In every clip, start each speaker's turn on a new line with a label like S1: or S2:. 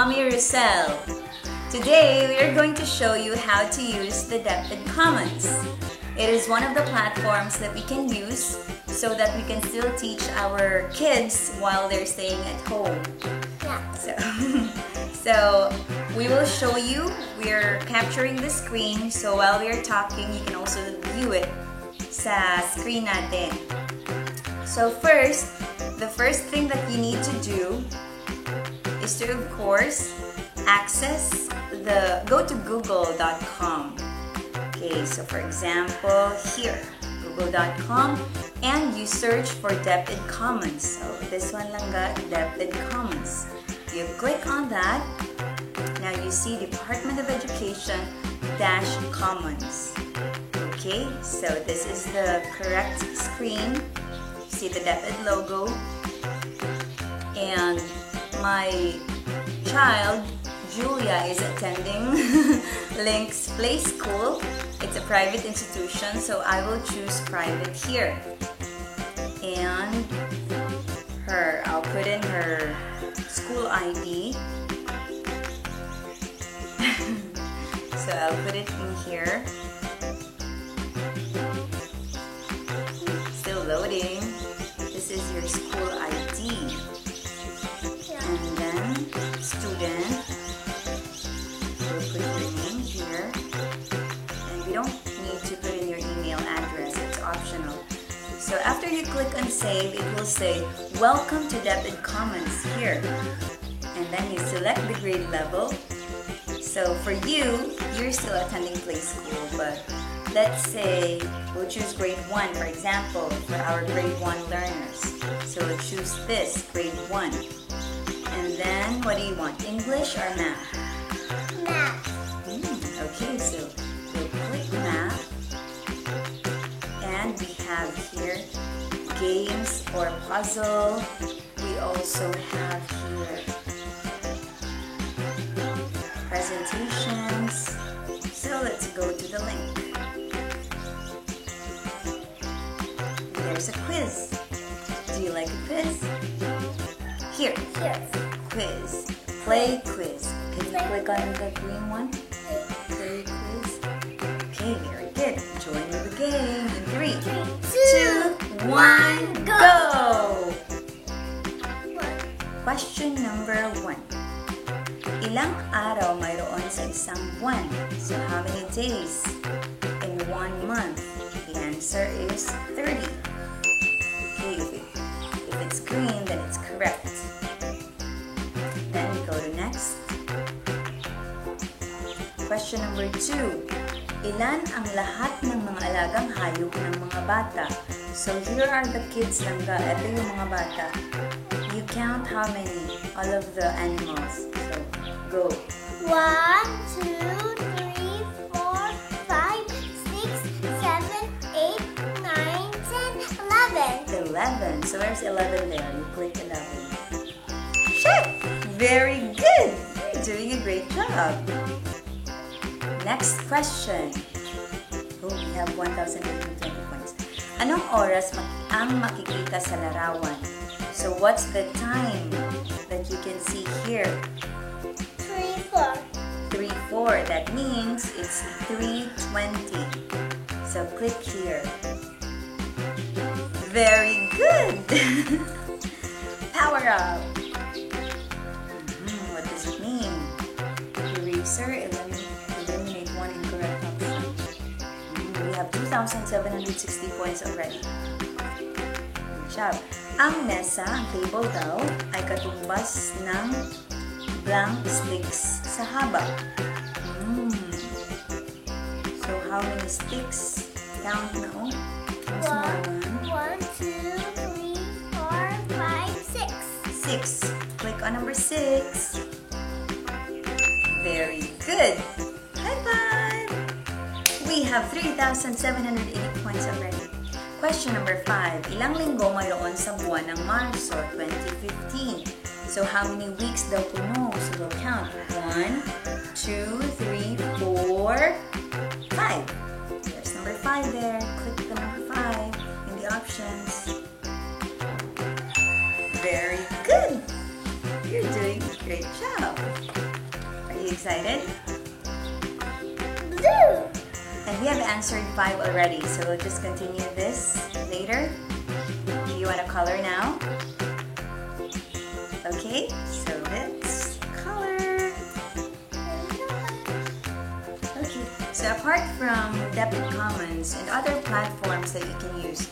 S1: Mommy Roselle. Today, we are going to show you how to use the DepEd Commons. It is one of the platforms that we can use so that we can still teach our kids while they're staying at home.
S2: Yeah.
S1: So we will show you. We're capturing the screen, so while we're talking, you can also view it sa screen natin. So first, the first thing that you need to do is to, of course, go to google.com. Okay, so for example, here, google.com, and you search for DepEd Commons. So this one lang ga, DepEd Commons. You click on that. Now you see Department of Education Commons. Okay, so this is the correct screen. See the DepEd logo. And my child, Julia, is attending Link's Play School. It's a private institution, so I will choose private here. And I'll put in her school ID. So I'll put it in here. Still loading. This is your school ID. And then student. We'll put your name here. And we don't need to put in your email address. It's optional. So after you click on save, it will say, welcome to DepEd Commons here. And then you select the grade level. So for you, you're still attending Play School, but let's say we'll choose grade 1, for example, for our grade 1 learners. So we'll choose this, grade 1. And then, what do you want, English or math?
S2: Math.
S1: Okay, so we'll click math. And we have here games or puzzle. We also have here presentations. So let's go to the link. There's a quiz. Do you like a quiz? Here.
S2: Yes.
S1: Quiz. Play quiz. Can you click on the green one? Play quiz. Okay, very good. Join the game in 3, 2, 1, go! Question number 1. Ilang araw mayroon sa isang buwan? So how many days in 1 month? The answer is 30. Okay, if it's green, then it's correct. Then we go to next. Question number 2. Ilan ang lahat ng mga alagang hayop ng mga bata? So here are the kids lang ga. Ito yung mga bata. You count how many? All of the animals. So go.
S2: 1, 2, 3, 4, 5, 6, 7, 8, 9, 10, 11.
S1: 11. So where's 11 there? You click 11. Check! Very good! You're doing a great job. Next question. Oh, we have 1,820 points. Anong oras ang makikita sa larawan? So what's the time that you can see here?
S2: 3, 4.
S1: 3:04. That means it's 3:20. So click here. Very good! Power up! What does it mean? Eraser, eliminate one incorrect option. We have 2,760 points already. Good job. Ang mesa, ang table daw, ay katumbas ng blank sticks sa haba. So how many sticks? Count na oh.
S2: 1, 2, 3, 4, 5, 6.
S1: 6. Click on number 6. Very good. High five. We have 3,780 points already. Question number 5. Ilang linggo mayroon sa buwan ng Marso 2015? So how many weeks daw puno? So we'll count. 1, 2, 3, 4, 5. There's number 5 there. Click the number 5 in the options. Very good. You're doing Great job. Are you excited?
S2: Blue.
S1: And we have answered 5 already, so we'll just continue this later. Do you want to color now? Okay, so let's color. Okay, so apart from Depit Commons and other platforms that you can use,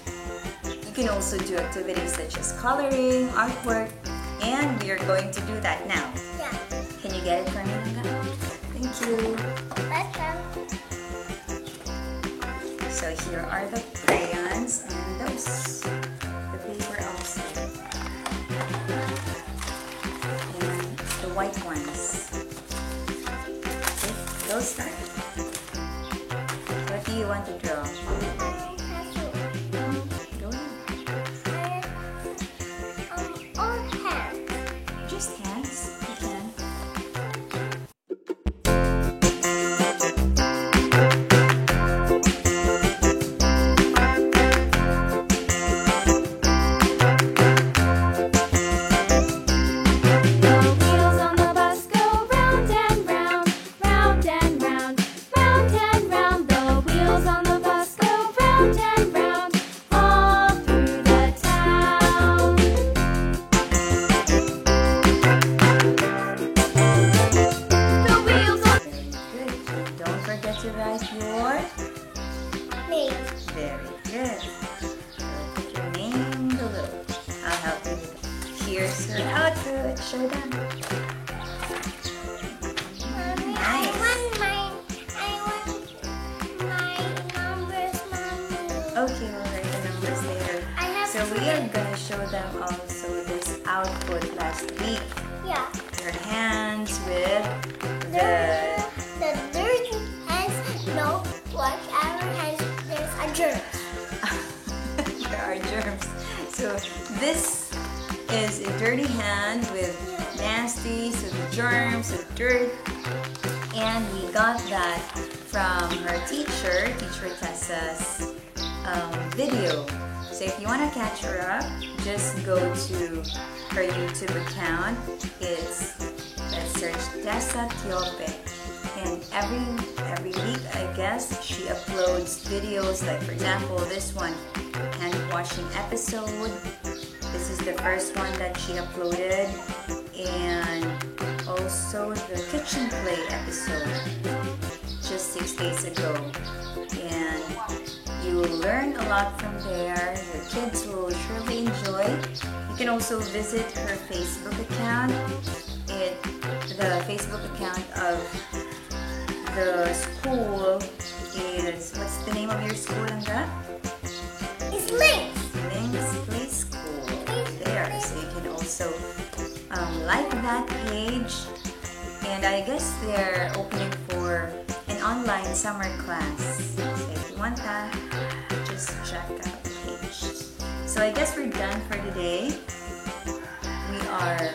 S1: you can also do activities such as coloring, artwork, and we are going to do that now.
S2: Yeah.
S1: Can you get it for me, Nanga? Thank you.
S2: Welcome.
S1: So here are the crayons and those, the paper also, and the white ones. Okay, those start. What do you want to draw? Go ahead.
S2: Or hair.
S1: Just hands, you can. To write your
S2: Name.
S1: very good. So put your name below. I'll help you with it. Here's your outfit. Show them.
S2: Mommy,
S1: Nice.
S2: I want my numbers, Mommy.
S1: Okay, we'll write the numbers later.
S2: I have
S1: So we are gonna show them also this output last week.
S2: Yeah.
S1: Your hands with the
S2: dirty hands, no, whatever hands, there's a germ.
S1: there are germs. So this is a dirty hand with nasty, so the germs, the dirt, and we got that from her teacher Tessa's video. So if you want to catch her up, just go to her YouTube account. It's search Tessa Tiope. And every week, I guess, she uploads videos like, for example, this one, hand washing episode. This is the first one that she uploaded, and also the kitchen play episode just 6 days ago. And you will learn a lot from there. Your kids will surely enjoy. You can also visit her Facebook account. The Facebook account of the school is, what's the name of your school, Anga?
S2: It's Lynx.
S1: Lynx Play School. There, so you can also like that page. And I guess they're opening for an online summer class. So if you want that, just check out the page. So I guess we're done for today. We are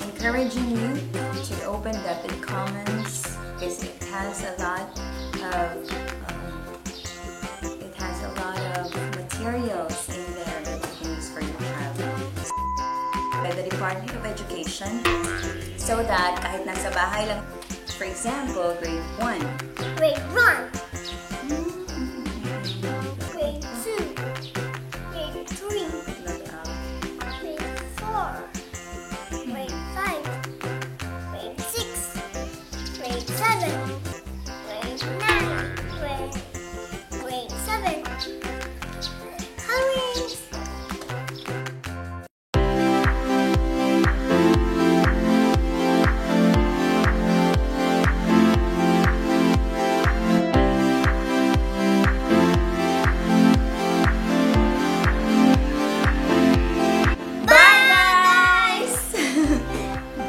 S1: encouraging you to open Depit Commons because it has a lot of materials in there that you can use for your child by the Department of Education, so that kahit nasa bahay lang, for example, grade 1,
S2: Grade 1. Grade 2. Grade 3. Grade 4. Grade 5. Grade 6. Grade 7. Grade 9. Grade 7. Colors.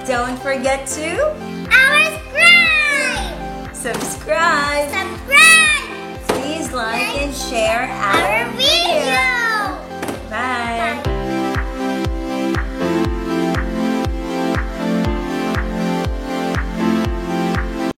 S1: Don't forget to
S2: Subscribe.
S1: subscribe. Please like and share our